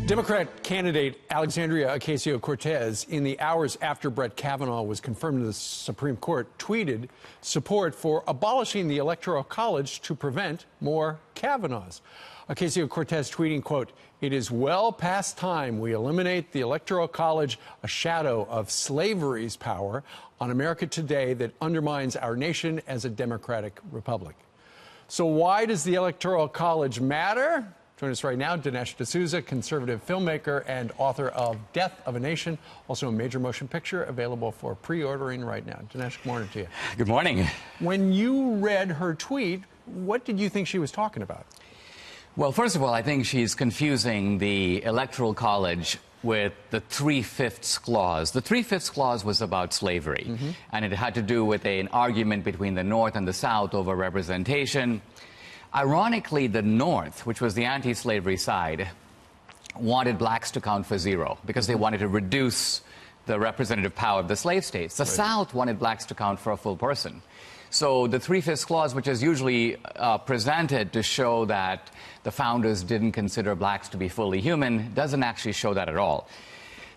Democrat candidate Alexandria Ocasio Cortez, in the hours after Brett Kavanaugh was confirmed to the Supreme Court, tweeted support for abolishing the Electoral College to prevent more Kavanaughs. Ocasio Cortez tweeting, quote, "It is well past time we eliminate the Electoral College, a shadow of slavery's power on America today that undermines our nation as a democratic republic." So why does the Electoral College matter? Join us right now, Dinesh D'Souza, conservative filmmaker and author of Death of a Nation, also a major motion picture available for pre-ordering right now. Dinesh, good morning to you. Good morning. When you read her tweet, what did you think she was talking about? Well, first of all, I think she's confusing the Electoral College with the 3/5 clause. The 3/5 clause was about slavery, and it had to do with an argument between the North and the South over representation. Ironically, the North, which was the anti-slavery side, wanted blacks to count for zero because they wanted to reduce the representative power of the slave states. The South wanted blacks to count for a full person. So the 3/5 clause, which is usually presented to show that the founders didn't consider blacks to be fully human, doesn't actually show that at all.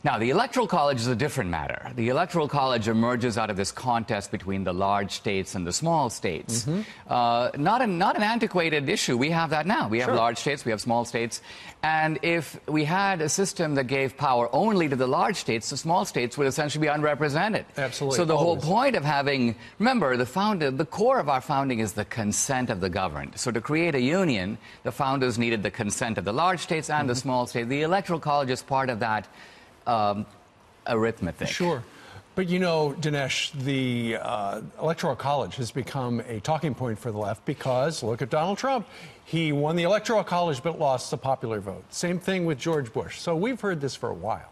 Now, the Electoral College is a different matter. The Electoral College emerges out of this contest between the large states and the small states. Not an antiquated issue. We have that now. We have large states, we have small states. And if we had a system that gave power only to the large states, the small states would essentially be unrepresented. Absolutely. So the whole point of having, remember, the core of our founding is the consent of the governed. So to create a union, the founders needed the consent of the large states and the small states. The Electoral College is part of that arithmetic. Sure. But you know, Dinesh, the Electoral College has become a talking point for the left because, look at Donald Trump. He won the Electoral College but lost the popular vote. Same thing with George Bush. So we've heard this for a while.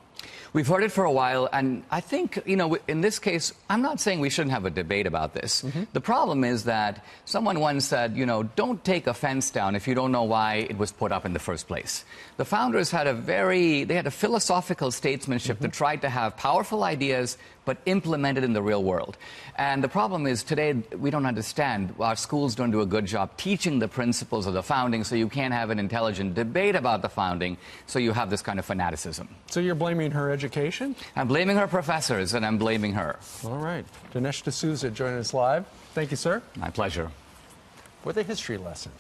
We've heard it for a while, and I think, you know, in this case, I'm not saying we shouldn't have a debate about this. The problem is that someone once said, you know, don't take a fence down if you don't know why it was put up in the first place. The founders had they had a philosophical statesmanship that tried to have powerful ideas but implemented in the real world. And the problem is today we don't understand. Our schools don't do a good job teaching the principles of the founding, so you can't have an intelligent debate about the founding, so you have this kind of fanaticism. So you're blaming her education? I'm blaming her professors, and I'm blaming her. All right. Dinesh D'Souza joining us live. Thank you, sir. My pleasure. With a history lesson.